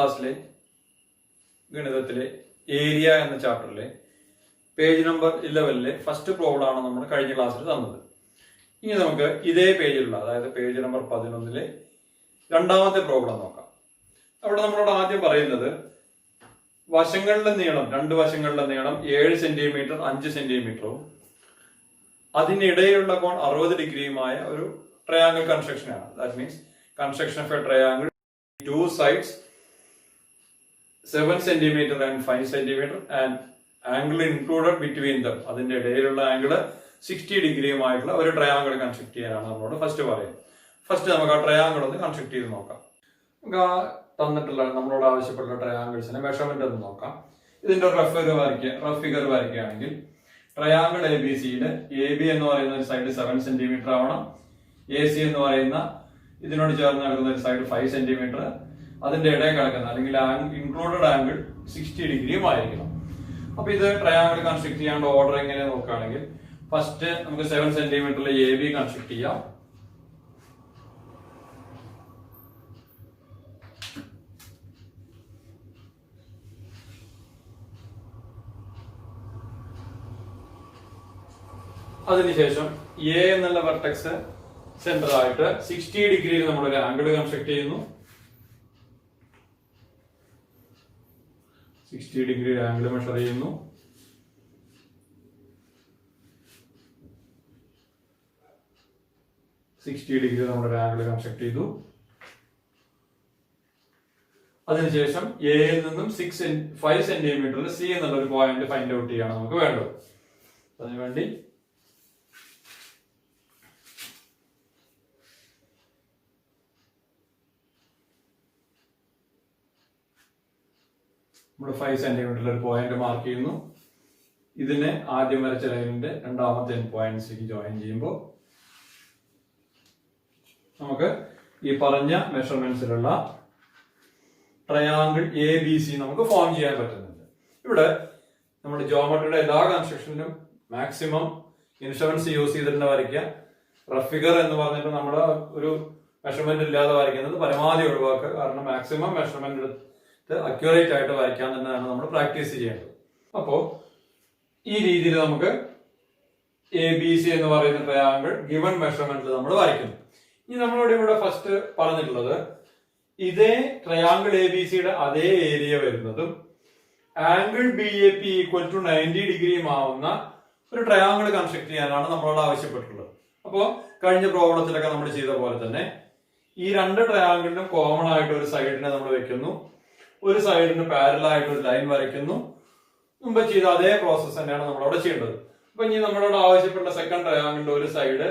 ക്ലാസ്സിലെ ഗണിതത്തിലെ ഏരിയ എന്ന ചാപ്റ്ററിലെ page number 11ലെ first problem ആണ് നമ്മൾ കഴിഞ്ഞ ക്ലാസ്സിൽ തന്നത്. ഇനി നമുക്ക് ഇതേ പേജിലുള്ള, അതായത് പേജ് നമ്പർ 11ലെ രണ്ടാമത്തെ പ്രോബ്ലം നോക്കാം. അവിടെ നമ്മളോട് ആദ്യം പറയുന്നത് വശങ്ങളുടെ നീളം, രണ്ട് വശങ്ങളുടെ നീളം 7 സെന്റിമീറ്റർ 5 സെന്റിമീറ്ററും അതിനിടയിലുള്ള കോൺ 60 ഡിഗ്രിയുമായ ഒരു ട്രയാങ്കിൾ കൺസ്ട്രക്ഷൻ ആണ്. That means construction of A triangle, two sides 7 centimeter and 5 centimeter and angle included between them. അതിന്റെ ഇടയിലുള്ള ആംഗിൾ 60 ഡിഗ്രിയുമായിട്ടുള്ള ഒരു ട്രയാങ്കിൾ കൺസ്ട്രക്ട് ചെയ്യാനാണ് നമ്മളോട് ഫസ്റ്റ് പറയുന്നത്. ഫസ്റ്റ് നമുക്ക് ആ ട്രയാങ്കിൾ ഒന്ന് കൺസ്ട്രക്ട് ചെയ്ത് നോക്കാം. നമുക്ക് ആ തന്നിട്ടുള്ള നമ്മളോട് ആവശ്യപ്പെട്ടുള്ള ട്രയാങ്കിൾസിന്റെ മെഷർമെന്റ് ഒന്ന് നോക്കാം. ഇതിന്റെ റഫ് ഫിഗർ വരയ്ക്കുകയാണെങ്കിൽ ട്രയാങ്കിൾ എ ബി സിയുടെ എ ബി എന്ന് പറയുന്ന ഒരു സൈഡ് 7 സെന്റിമീറ്റർ ആവണം. എ സി എന്ന് പറയുന്ന ഇതിനോട് ചേർന്ന് കിടക്കുന്ന ഒരു സൈഡ് 5 സെന്റിമീറ്റർ, അതിന്റെ ഇടയിൽ കിടക്കുന്ന അല്ലെങ്കിൽ ഇൻക്ലൂഡഡ് ആംഗിൾ 60 ഡിഗ്രിയും ആയിരിക്കണം. അപ്പൊ ഇത് ട്രയാങ്കിൾ കൺസ്ട്രക്ട് ചെയ്യാനുള്ള ഓർഡർ എങ്ങനെ നോക്കുകയാണെങ്കിൽ ഫസ്റ്റ് നമുക്ക് 7 സെന്റിമീറ്ററിലെ എ ബി കൺസ്ട്രക്ട് ചെയ്യാം. അതിനുശേഷം എ എന്നുള്ള വെർട്ടെക്സ് സെന്റർ ആയിട്ട് 60 ഡിഗ്രിയിൽ നമ്മൾ ഒരു ആംഗിൾ കൺസ്ട്രക്ട് ചെയ്യുന്നു. 60 ഡിഗ്രി ആംഗിൾ മെഷർ ചെയ്യുന്നു. നമ്മളൊരു ആംഗിൾ കൺസ്ട്രക്ട് ചെയ്തു. അതിനുശേഷം എയിൽ നിന്നും 5 സെന്റിമീറ്ററിൽ സി എന്നുള്ള ഒരു പോയിന്റ് ഫൈൻഡ് ഔട്ട് ചെയ്യാണ് നമുക്ക് വേണ്ടത്. അതിനുവേണ്ടി നമ്മൾ 5 സെന്റിമീറ്ററിൽ ഒരു പോയിന്റ് മാർക്ക് ചെയ്യുന്നു. ഇതിനെ ആദ്യം വരച്ച ലൈനിന്റെ രണ്ടാമത്തെ പോയിന്റ്സിലേക്ക് ജോയിൻ ചെയ്യുമ്പോൾ നമുക്ക് ഈ പറഞ്ഞ മെഷർമെന്റ്സിലുള്ള ട്രയാങ്കിൾ എ ബി സി നമുക്ക് ഫോം ചെയ്യാൻ പറ്റുന്നുണ്ട്. ഇവിടെ നമ്മുടെ ജോമെട്രിയുടെ എല്ലാ കൺസ്ട്രക്ഷനിലും മാക്സിമം ഇൻഷുറൻസ് യൂസ് ചെയ്തിട്ട് വരയ്ക്കുക. റഫ് ഫിഗർ എന്ന് പറഞ്ഞിട്ട് നമ്മുടെ ഒരു മെഷർമെന്റ് ഇല്ലാതെ വരയ്ക്കുന്നത് പരമാവധി ഒഴിവാക്കുക. കാരണം മാക്സിമം മെഷർമെന്റ് അക്യുറേറ്റ് ആയിട്ട് വരയ്ക്കാൻ തന്നെയാണ് നമ്മൾ പ്രാക്ടീസ് ചെയ്യേണ്ടത്. അപ്പോ ഈ രീതിയിൽ നമുക്ക് എ ബി സി എന്ന് പറയുന്ന ട്രയാങ്കിൾ ഗിവൺ മെഷർമെന്റിൽ നമ്മൾ വരയ്ക്കുന്നു. ഇനി നമ്മളോട് ഇവിടെ ഫസ്റ്റ് പറഞ്ഞിട്ടുള്ളത് ഇതേ ട്രയാങ്കിൾ എ ബി സിയുടെ അതേ ഏരിയ വരുന്നതും angle B A P equal to 90 ഡിഗ്രിയും ആവുന്ന ഒരു ട്രയാങ്കിൾ കൺസ്ട്രക്ട് ചെയ്യാനാണ് നമ്മളോട് ആവശ്യപ്പെട്ടിട്ടുള്ളത്. അപ്പോ കഴിഞ്ഞ പ്രോബ്ലത്തിലൊക്കെ നമ്മൾ ചെയ്ത പോലെ തന്നെ ഈ രണ്ട് ട്രയാങ്കിളിനും കോമൺ ആയിട്ട് ഒരു സൈഡിനെ നമ്മൾ വെക്കുന്നു, ഒരു സൈഡിന് പാരലൽ ആയിട്ട് ഒരു ലൈൻ വരയ്ക്കുന്നു. മുമ്പ് ചെയ്ത അതേ പ്രോസസ് തന്നെയാണ് നമ്മളവിടെ ചെയ്യേണ്ടത്. അപ്പൊ ഇനി നമ്മളോട് ആവശ്യപ്പെട്ട സെക്കൻഡ് ട്രയാങ്കിളിന്റെ ഒരു സൈഡ്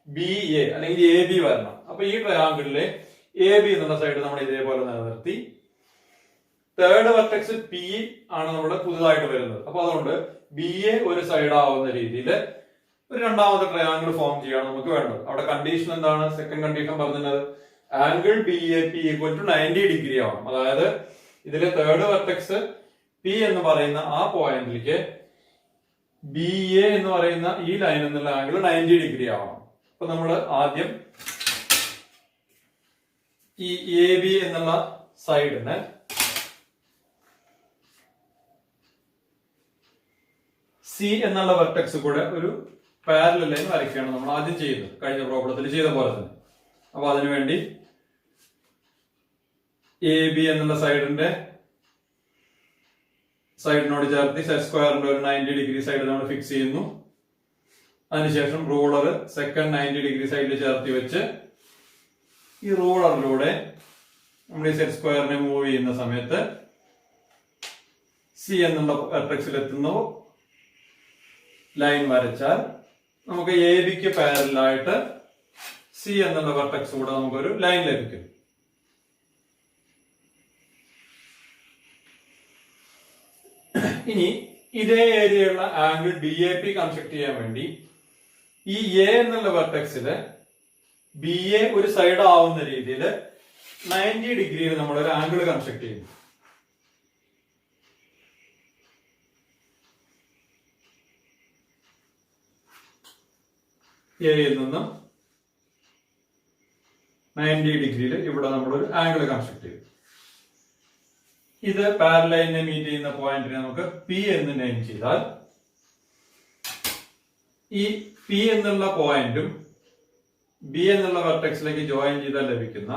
ബി എ അല്ലെങ്കിൽ എ ബി വരണം. അപ്പൊ ഈ ട്രയാങ്കിളിലെ എ ബി എന്നുള്ള സൈഡ് നമ്മൾ ഇതേപോലെ നിലനിർത്തി. തേർഡ് വെർട്ടെക്സ് പി ആണ് നമ്മുടെ പുതുതായിട്ട് വരുന്നത്. അപ്പൊ അതുകൊണ്ട് ബി എ ഒരു സൈഡ് ആവുന്ന രീതിയിൽ ഒരു രണ്ടാമത്തെ ട്രയാങ്കിൾ ഫോം ചെയ്യാണ് നമുക്ക് വേണ്ടത്. അവിടെ കണ്ടീഷൻ എന്താണ്? സെക്കൻഡ് കണ്ടീഷൻ പറഞ്ഞത് angle B A P equal to 90 degree ആവണം. അതായത് ഇതിലെ തേർഡ് വെർട്ടെക്സ് പി എന്ന് പറയുന്ന ആ പോയിന്റിലേക്ക് ബി എ എന്ന് പറയുന്ന ഈ ലൈൻ എന്നുള്ള ആംഗിൾ 90 ഡിഗ്രി ആവണം. അപ്പൊ നമ്മൾ ആദ്യം ഈ എ ബി എന്നുള്ള സൈഡിന് സി എന്നുള്ള വെർട്ടെക്സ് കൂടെ ഒരു പാരലൽ ലൈൻ വരയ്ക്കുകയാണ് നമ്മൾ ആദ്യം ചെയ്യുന്നത്, കഴിഞ്ഞ പ്രോബ്ലത്തിൽ ചെയ്ത പോലെ തന്നെ. അപ്പൊ അതിനുവേണ്ടി എ ബി എന്നുള്ള സൈഡിനോട് ചേർത്ത് സെറ്റ് സ്ക്വയറിന്റെ ഒരു 90 ഡിഗ്രി സൈഡ് നമ്മൾ ഫിക്സ് ചെയ്യുന്നു. അതിനുശേഷം റൂളർ സെക്കൻഡ് 90 ഡിഗ്രി സൈഡിൽ ചേർത്തി വെച്ച് ഈ റൂളറിലൂടെ നമ്മൾ ഈ സെറ്റ് സ്ക്വയറിനെ മൂവ് ചെയ്യുന്ന സമയത്ത് സി എന്നുള്ള വെർട്ടെക്സിൽ എത്തുന്ന ലൈൻ വരച്ചാൽ നമുക്ക് എ ബിക്ക് പാരലായിട്ട് സി എന്നുള്ള വെർട്ടെക്സ് കൂടെ നമുക്കൊരു ലൈൻ ലഭിക്കും. ഇനി ഇതേ ഏരിയയുള്ള angle B A P construct ചെയ്യാൻ വേണ്ടി ഈ എ എന്നുള്ള വെർട്ടെക്സില് ബി എ ഒരു സൈഡ് ആവുന്ന രീതിയിൽ 90 ഡിഗ്രിയിൽ നമ്മൾ ഒരു ആംഗിൾ കൺസ്ട്രക്ട് ചെയ്യുന്നു. എയിൽ നിന്നും 90 ഡിഗ്രിയിൽ ഇവിടെ നമ്മളൊരു ആംഗിൾ കൺസ്ട്രക്ട് ചെയ്തു. ഇത് പാരലൈനെ മീറ്റ് ചെയ്യുന്ന പോയിന്റിനെ നമുക്ക് പി എന്ന് നെയിം ചെയ്താൽ ഈ പി എന്നുള്ള പോയിന്റും ബി എന്നുള്ള വെർട്ടെക്സിലേക്ക് ജോയിൻ ചെയ്താൽ ലഭിക്കുന്ന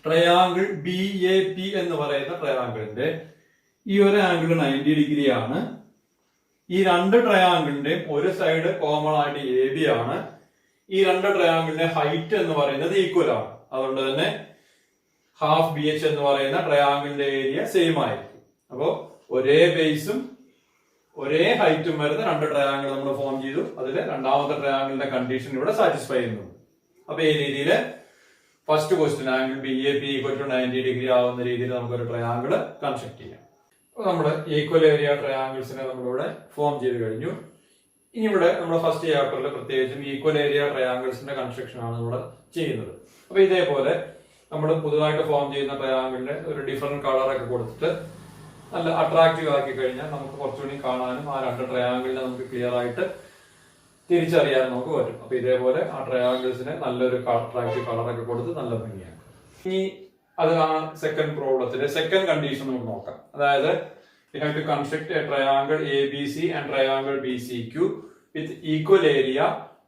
ട്രയാങ്കിൾ ബി എ പി എന്ന് പറയുന്ന ട്രയാങ്കിളിന്റെ ഈ ഒരു ആംഗിൾ 90 ഡിഗ്രി ആണ്. ഈ രണ്ട് ട്രയാങ്കിളിന്റെയും ഒരു സൈഡ് കോമൺ ആയിട്ട് എ ബി ആണ്. ഈ രണ്ട് ട്രയാങ്കിളിന്റെ ഹൈറ്റ് എന്ന് പറയുന്നത് ഈക്വൽ ആണ്. അതുകൊണ്ട് തന്നെ ഹാഫ് ബി എച്ച് എന്ന് പറയുന്ന ട്രയാങ്കിളിന്റെ ഏരിയ സെയിം ആയിരിക്കും. അപ്പോ ഒരേ ബേസും ഒരേ ഹൈറ്റും വരുന്ന രണ്ട് ട്രയാങ്കിൾ നമ്മൾ ഫോം ചെയ്തു. അതിൽ രണ്ടാമത്തെ ട്രയാങ്കിളിന്റെ കണ്ടീഷൻ ഇവിടെ സാറ്റിസ്ഫൈ ചെയ്യുന്നുണ്ട്. അപ്പൊ ഈ രീതിയിൽ first question angle B A P equal to 90 degree ആവുന്ന രീതിയിൽ നമുക്കൊരു ട്രയാങ്കിൾ കൺസ്ട്രക്ട് ചെയ്യാം. അപ്പൊ നമ്മുടെ ഈക്വൽ ഏരിയ ട്രയാങ്കിൾസിനെ നമ്മളിവിടെ ഫോം ചെയ്ത് കഴിഞ്ഞു. ഇനി ഇവിടെ നമ്മുടെ ഫസ്റ്റ് ചാപ്റ്ററിൽ പ്രത്യേകിച്ചും ഈക്വൽ ഏരിയ ട്രയാങ്കിൾസിന്റെ കൺസ്ട്രക്ഷൻ ആണ് ഇവിടെ ചെയ്യുന്നത്. അപ്പൊ ഇതേപോലെ നമ്മൾ പുതുതായിട്ട് ഫോം ചെയ്യുന്ന ട്രയാങ്കിളിന് ഒരു ഡിഫറെന്റ് കളറൊക്കെ കൊടുത്തിട്ട് നല്ല അട്രാക്റ്റീവ് ആക്കി കഴിഞ്ഞാൽ നമുക്ക് കുറച്ചുകൂടി കാണാനും ആ രണ്ട് ട്രയാങ്കിളിനെ നമുക്ക് ക്ലിയർ ആയിട്ട് തിരിച്ചറിയാൻ നമുക്ക് പറ്റും. അപ്പൊ ഇതേപോലെ ആ ട്രയാങ്കിൾസിന് നല്ലൊരു അട്രാക്റ്റീവ് കളറൊക്കെ കൊടുത്ത് നല്ല ഭംഗിയാണ്. ഇനി അത് ആ സെക്കൻഡ് പ്രോബ്ലത്തിലെ സെക്കൻഡ് കണ്ടീഷൻ നമുക്ക് നോക്കാം. അതായത് we have to construct a triangle ABC and triangle BCQ with equal area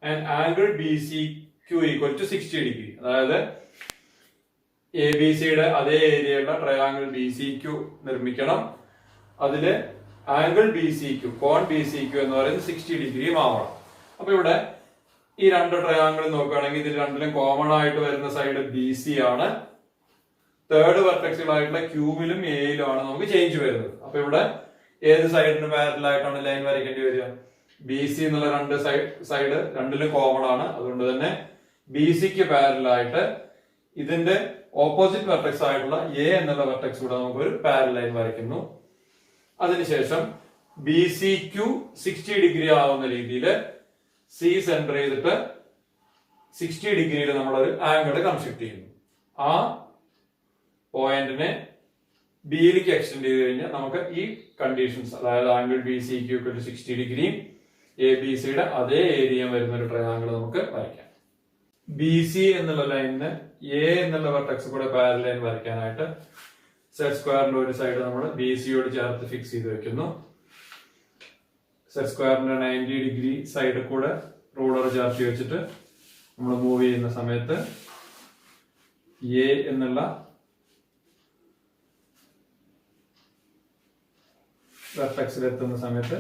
and angle BCQ equal to 60 degree. അതായത് ABCയുടെ അതേ ഏരിയയുള്ള ട്രയാങ്കിൾ BCQ നിർമ്മിക്കണം. അതില് ആംഗിൾ BCQ കോൺ BCQ എന്ന് പറയുന്നത് 60 ഡിഗ്രിയും ആവണം. അപ്പൊ ഇവിടെ ഈ രണ്ട് ട്രയാങ്കിൾ നോക്കുകയാണെങ്കിൽ ഇതിൽ രണ്ടിലും കോമൺ ആയിട്ട് വരുന്ന സൈഡ് BC ആണ്. തേർഡ് വെർട്ടെക്സുകളായിട്ടുള്ള ക്യൂവിലും എയിലും ആണ് നമുക്ക് ചേഞ്ച് വരുന്നത്. അപ്പൊ ഇവിടെ ഏത് സൈഡിന് പാരലൽ ആയിട്ടാണ് ലൈൻ വരയ്ക്കേണ്ടി വരിക? BC എന്നുള്ള രണ്ട് സൈഡ് രണ്ടിലും കോമൺ ആണ്. അതുകൊണ്ട് തന്നെ BCക്ക് പാരലൽ ആയിട്ട് ഇതിന്റെ ഓപ്പോസിറ്റ് വെർട്ടെക്സ് ആയിട്ടുള്ള എ എന്നുള്ള വെർട്ടെക്സ് കൂടെ നമുക്ക് ഒരു പാരലൽ ലൈൻ വരയ്ക്കുന്നു. അതിനുശേഷം BCQ 60 ഡിഗ്രി ആവുന്ന രീതിയിൽ സി സെന്റർ ചെയ്തിട്ട് 60 ഡിഗ്രിയിൽ നമ്മളൊരു ആംഗിൾ കൺസ്ട്രക്ട് ചെയ്യുന്നു. ആ പോയിന്റിനെ ബിയിലേക്ക് എക്സ്റ്റെൻഡ് ചെയ്ത് കഴിഞ്ഞാൽ നമുക്ക് ഈ കണ്ടീഷൻസ്, അതായത് ആംഗിൾ BCQ 60 ഡിഗ്രിയും ABC-യുടെ അതേ ഏരിയ വരുന്ന ഒരു ട്രയാംഗിൾ നമുക്ക് വരയ്ക്കാം. BC എന്നുള്ള ലൈനിന് എ എന്നുള്ള വെർട്ടെക്സ് കൂടെ പാരലൽ ലൈൻ വരയ്ക്കാനായിട്ട് സെറ്റ് സ്ക്വയറിന്റെ ഒരു സൈഡ് നമ്മൾ BC-യോട് ചേർത്ത് ഫിക്സ് ചെയ്ത് വെക്കുന്നു. സെറ്റ് സ്ക്വയറിന്റെ 90 ഡിഗ്രി സൈഡ് കൂടെ റൂളർ ചേർത്ത് വെച്ചിട്ട് നമ്മൾ മൂവ് ചെയ്യുന്ന സമയത്ത് എ എന്നുള്ള വെർട്ടെക്സിൽ എത്തുന്ന സമയത്ത്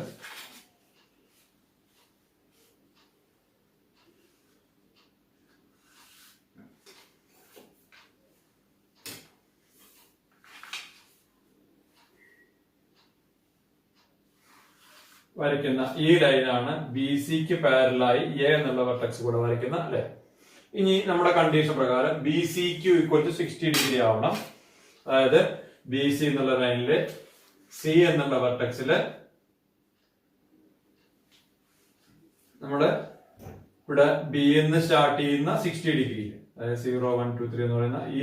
വരയ്ക്കുന്ന ഈ ലൈനാണ് BCക്ക് പാരലായി എ എന്നുള്ള വെർട്ടെക്സ് കൂടെ വരയ്ക്കുന്ന ലൈൻ. ഇനി നമ്മുടെ കണ്ടീഷൻ പ്രകാരം BCQ ഈക്വൽ ടു 60 ഡിഗ്രി ആവണം. അതായത് BC എന്നുള്ള ലൈനില് സി എന്നുള്ള വെർട്ടെക്സില് നമ്മുടെ ഇവിടെ ബി എന്ന് സ്റ്റാർട്ട് ചെയ്യുന്ന 60 ഡിഗ്രിയിൽ, അതായത് 0 1 2 3 എന്ന് പറയുന്ന ഈ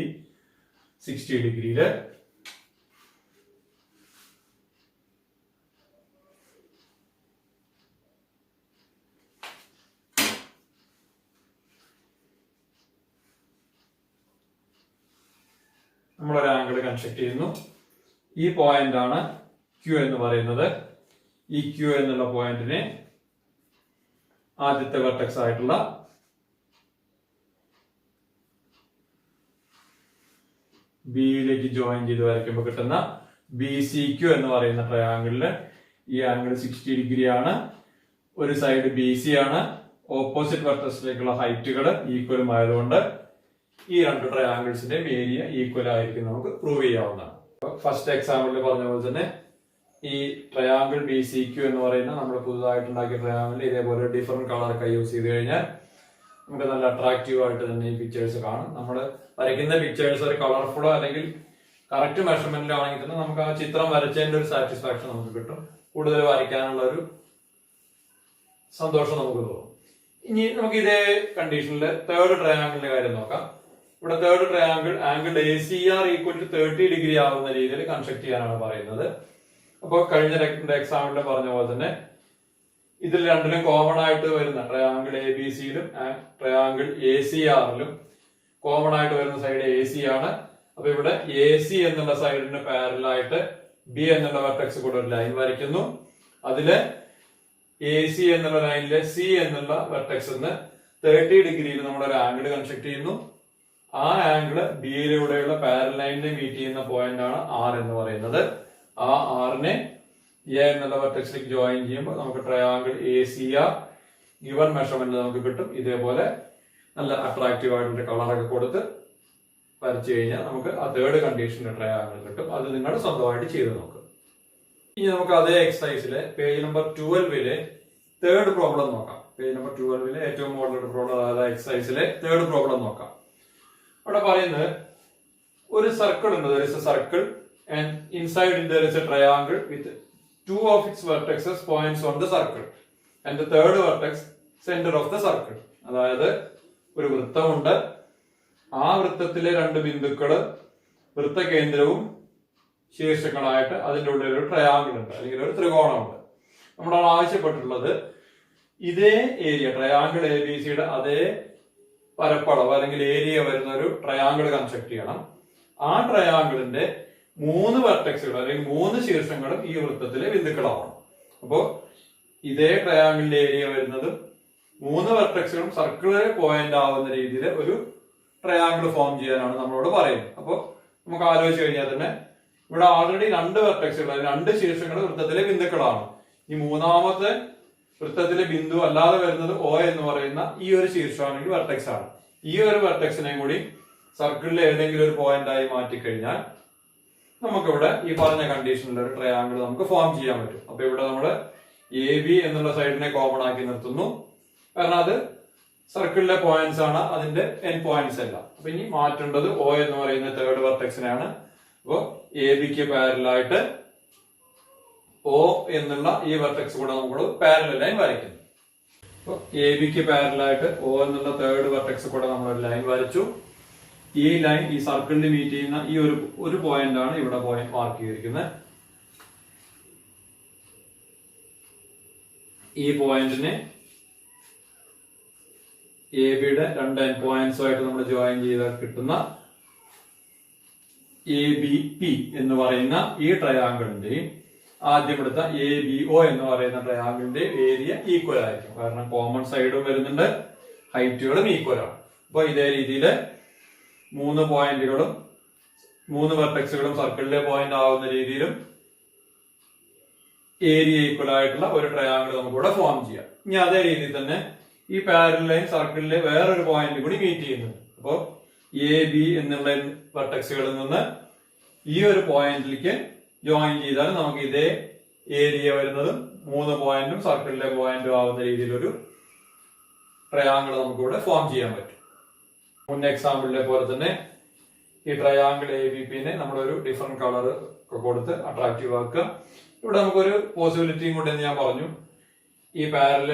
60 ഡിഗ്രിയില് നമ്മളൊരു ആംഗിൾ കൺസ്ട്രക്ട് ചെയ്യുന്നു. ഈ പോയിന്റ് ആണ് Q എന്ന് പറയുന്നത്. ഈ Q എന്നുള്ള പോയിന്റിനെ ആദ്യത്തെ വെർട്ടെക്സ് ആയിട്ടുള്ള ബിയിലേക്ക് ജോയിൻ ചെയ്ത് വരയ്ക്കുമ്പോൾ കിട്ടുന്ന BCQ എന്ന് പറയുന്ന ട്രയാംഗിളില് ഈ ആംഗിൾ 60 ഡിഗ്രി ആണ്. ഒരു സൈഡ് BC ആണ്. ഓപ്പോസിറ്റ് വെർട്ടെക്സിലേക്കുള്ള ഹൈറ്റുകൾ ഈക്വലും ആയതുകൊണ്ട് ഈ രണ്ട് ട്രയാംഗിൾസിന്റെയും ഏരിയ ഈക്വൽ ആയിരിക്കും നമുക്ക് പ്രൂവ് ചെയ്യാവുന്നതാണ്. ഫസ്റ്റ് എക്സാമ്പിളിൽ പറഞ്ഞ പോലെ തന്നെ ഈ ട്രയാംഗിൾ BCQ എന്ന് പറയുന്ന നമ്മൾ പുതുതായിട്ടുണ്ടാക്കിയ ട്രയാംഗിൾ ഇതേപോലെ ഡിഫറെന്റ് കളറൊക്കെ യൂസ് ചെയ്ത് കഴിഞ്ഞാൽ നമുക്ക് നല്ല അട്രാക്റ്റീവ് ആയിട്ട് തന്നെ ഈ പിക്ചേഴ്സ് കാണും. നമ്മൾ വരയ്ക്കുന്ന പിക്ചേഴ്സ് ഒരു കളർഫുള്ളോ അല്ലെങ്കിൽ കറക്റ്റ് മെഷർമെന്റിലാണെങ്കിൽ തന്നെ നമുക്ക് ആ ചിത്രം വരച്ചതിന്റെ ഒരു സാറ്റിസ്ഫാക്ഷൻ നമുക്ക് കിട്ടും. കൂടുതൽ വരയ്ക്കാനുള്ള ഒരു സന്തോഷം നമുക്ക് തോന്നും. ഇനി നമുക്ക് ഇതേ കണ്ടീഷനിൽ തേർഡ് ട്രയാംഗിളിന്റെ കാര്യം നോക്കാം. ഇവിടെ third triangle angle ACR equal to 30 degree ആവുന്ന രീതിയിൽ കൺസ്ട്രക്ട് ചെയ്യാനാണ് പറയുന്നത്. അപ്പോൾ കഴിഞ്ഞ എക്സാമ്പിളിൽ പറഞ്ഞ പോലെ തന്നെ ഇതിൽ രണ്ടിലും കോമൺ ആയിട്ട് വരുന്ന ട്രയാങ്കിൾ എ ബി സിയിലും ട്രയാങ്കിൾ എ സി ആറിലും കോമൺ ആയിട്ട് വരുന്ന സൈഡ് എ സി ആണ്. അപ്പൊ ഇവിടെ എ സി എന്നുള്ള സൈഡിന് പാരലായിട്ട് ബി എന്നുള്ള വെർട്ടെക്സ് കൂടെ ഒരു ലൈൻ വരയ്ക്കുന്നു. അതില് എ സി എന്നുള്ള ലൈനിലെ സി എന്നുള്ള വെർട്ടെക്സ് 30 ഡിഗ്രിയിൽ നമ്മൾ ഒരു ആംഗിൾ കൺസ്ട്രക്ട് ചെയ്യുന്നു. ആ ആംഗിള് ബിയിലൂടെയുള്ള പാരൽ ലൈനിനെ മീറ്റ് ചെയ്യുന്ന പോയിന്റ് ആണ് ആർ എന്ന് പറയുന്നത്. ആ ആറിനെ എ എന്നുള്ള വെർട്ടെക്സിലേക്ക് ജോയിൻ ചെയ്യുമ്പോൾ നമുക്ക് triangle A C are given measurement നമുക്ക് കിട്ടും. ഇതേപോലെ നല്ല അട്രാക്റ്റീവ് ആയിട്ടുള്ള കളറൊക്കെ കൊടുത്ത് വരച്ചു കഴിഞ്ഞാൽ നമുക്ക് ആ തേർഡ് കണ്ടീഷന്റെ ട്രയാങ്കിൾ കിട്ടും. അത് നിങ്ങൾ സ്വന്തമായിട്ട് ചെയ്ത് നോക്കുക. ഇനി നമുക്ക് അതേ എക്സസൈസിലെ പേജ് നമ്പർ 12 തേർഡ് പ്രോബ്ലം നോക്കാം. പേജ് നമ്പർ 12 ഏറ്റവും മുകളിലുള്ള പ്രോബ്ലം, അതായത് എക്സസൈസിലെ തേർഡ് പ്രോബ്ലം നോക്കാം. അവിടെ പറയുന്നത് ഒരു സർക്കിൾ ഉണ്ട്. there is a circle and inside it there is a triangle with two of its vertices points on the circle and the third vertex center of the circle. അതായത് ഒരു വൃത്തമുണ്ട്. ആ വൃത്തത്തിലെ രണ്ട് ബിന്ദുക്കള് വൃത്തകേന്ദ്രവും ശീർഷങ്ങളായിട്ട് അതിൻ്റെ ഉള്ളിൽ ഒരു ട്രയാങ്കിൾ ഉണ്ട്, അല്ലെങ്കിൽ ഒരു ത്രികോണമുണ്ട്. നമ്മളാണ് ആവശ്യപ്പെട്ടിട്ടുള്ളത് ഇതേ ഏരിയ ട്രയാങ്കിൾ എ ബി സിയുടെ അതേ പരപ്പളവ് അല്ലെങ്കിൽ ഏരിയ വരുന്ന ഒരു ട്രയാങ്കിൾ കൺസ്ട്രക്ട് ചെയ്യണം. ആ ട്രയാങ്കിളിന്റെ 3 വെർട്ടെക്സുകൾ അല്ലെങ്കിൽ 3 ശീർഷങ്ങളും ഈ വൃത്തത്തിലെ ബിന്ദുക്കളാവണം. അപ്പോ ഇതേ ട്രയാങ്കിളിന്റെ ഏരിയ വരുന്നതും 3 വെർട്ടെക്സുകളും സർക്കിളിലെ പോയിന്റ് ആവുന്ന രീതിയിൽ ഒരു ട്രയാങ്കിൾ ഫോം ചെയ്യാനാണ് നമ്മളോട് പറയുന്നത്. അപ്പോൾ നമുക്ക് ആലോചിച്ച് കഴിഞ്ഞാൽ തന്നെ ഇവിടെ ഓൾറെഡി 2 വെർട്ടെക്സുകൾ, 2 ശീർഷങ്ങൾ വൃത്തത്തിലെ ബിന്ദുക്കളാണ്. ഈ മൂന്നാമത്തെ വൃത്തത്തിലെ ബിന്ദു അല്ലാതെ വരുന്നത് O എന്ന് പറയുന്ന ഈ ഒരു ശീർഷമാണെങ്കിൽ വെർട്ടെക്സ് ആണ്. ഈ ഒരു വെർട്ടെക്സിനെയും കൂടി സർക്കിളിലെ ഏതെങ്കിലും ഒരു പോയിന്റ് ആയി മാറ്റിക്കഴിഞ്ഞാൽ നമുക്കിവിടെ ഈ പറഞ്ഞ കണ്ടീഷനിൽ ഒരു ട്രയാങ്കിൾ നമുക്ക് ഫോം ചെയ്യാൻ പറ്റും. അപ്പൊ ഇവിടെ നമ്മൾ എ ബി എന്നുള്ള സൈഡിനെ കോമൺ ആക്കി നിർത്തുന്നു. കാരണം അത് സർക്കിളിലെ പോയിന്റ്സ് ആണ്, അതിന്റെ എൻ പോയിന്റ്സ് അല്ല. അപ്പൊ ഇനി മാറ്റേണ്ടത് O എന്ന് പറയുന്ന തേർഡ് വെർട്ടെക്സിനാണ്. അപ്പോ എ ബിക്ക് പാരലായിട്ട് O എന്നുള്ള ഈ വെർട്ടെക്സ് കൂടെ നമ്മൾ പാരലൽ ലൈൻ വരയ്ക്കുന്നു. അപ്പൊ എ ബിക്ക് പാരലായിട്ട് O എന്നുള്ള തേർഡ് വെർട്ടെക്സ് കൂടെ നമ്മൾ ഒരു ലൈൻ വരച്ചു. ഈ ലൈൻ ഈ സർക്കിളിൽ മീറ്റ് ചെയ്യുന്ന ഈ ഒരു പോയിന്റ് ആണ് ഇവിടെ പോയിന്റ് മാർക്ക് ചെയ്തിരിക്കുന്നത്. ഈ പോയിന്റിനെ എ ബിയുടെ 2 എൻ പോയിന്റ്സുമായിട്ട് നമ്മൾ ജോയിൻ ചെയ്താൽ കിട്ടുന്ന എ ബി പി എന്ന് പറയുന്ന ഈ ട്രയാങ്കിളിന്റെയും ആദ്യം എടുത്ത എ ബി ഒ എന്ന് പറയുന്ന ട്രയാങ്കിളിന്റെ ഏരിയ ഈക്വൽ ആയിരിക്കും. കാരണം കോമൺ സൈഡും വരുന്നുണ്ട്, ഹൈറ്റുകളും ഈക്വൽ ആണ്. അപ്പൊ ഇതേ രീതിയിൽ 3 പോയിന്റുകളും 3 വെർട്ടെക്സുകളും സർക്കിളിലെ പോയിന്റ് ആവുന്ന രീതിയിലും ഏരിയ ഈക്വൽ ആയിട്ടുള്ള ഒരു ട്രയാങ്കിൾ നമുക്കിവിടെ ഫോം ചെയ്യാം. ഇനി അതേ രീതിയിൽ തന്നെ ഈ പാരലൽ ലൈൻ സർക്കിളിലെ വേറൊരു പോയിന്റ് കൂടി മീറ്റ് ചെയ്യുന്നുണ്ട്. അപ്പോൾ എ ബി എന്നുള്ള വെർട്ടെക്സുകളിൽ നിന്ന് ഈ ഒരു പോയിന്റിലേക്ക് ജോയിൻ ചെയ്താൽ നമുക്ക് ഇതേ ഏരിയ വരുന്നതും 3 പോയിന്റും സർക്കിളിലെ പോയിന്റും ആവുന്ന രീതിയിലൊരു ട്രയാങ്കിൾ നമുക്കിവിടെ ഫോം ചെയ്യാൻ പറ്റും. മുൻ എക്സാമ്പിളിലെ പോലെ തന്നെ ഈ ട്രയാങ്കിൾ എ ബി പിനെ നമ്മളൊരു ഡിഫറെന്റ് കളർ ഒക്കെ കൊടുത്ത് അട്രാക്റ്റീവ് ആക്കുക. ഇവിടെ നമുക്കൊരു പോസിബിലിറ്റിയും കൂടെ ഞാൻ പറഞ്ഞു. ഈ പാരലൽ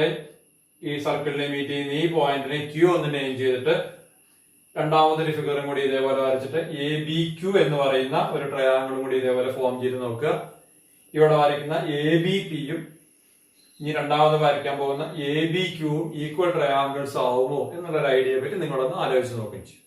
ഈ സർക്കിളിനെ മീറ്റ് ചെയ്യുന്ന ഈ പോയിന്റിനെ ക്യൂ എന്ന് നെയിം ചെയ്തിട്ട് രണ്ടാമതൊരു ഫിഗറും കൂടി ഇതേപോലെ വരച്ചിട്ട് എ ബി ക്യൂ എന്ന് പറയുന്ന ഒരു ട്രയാങ്കിളും കൂടി ഇതേപോലെ ഫോം ചെയ്ത് നോക്കുക. ഇവിടെ വരയ്ക്കുന്ന എ ബി പിയും ഇനി രണ്ടാമത് വരയ്ക്കാൻ പോകുന്ന എ ബി ക്യൂവും ഈക്വൽ ട്രയാങ്കിൾസ് ആവുമോ എന്നുള്ളൊരു ഐഡിയയെ പറ്റി നിങ്ങളൊന്ന് ആലോചിച്ച് നോക്കുകയും ചെയ്യും.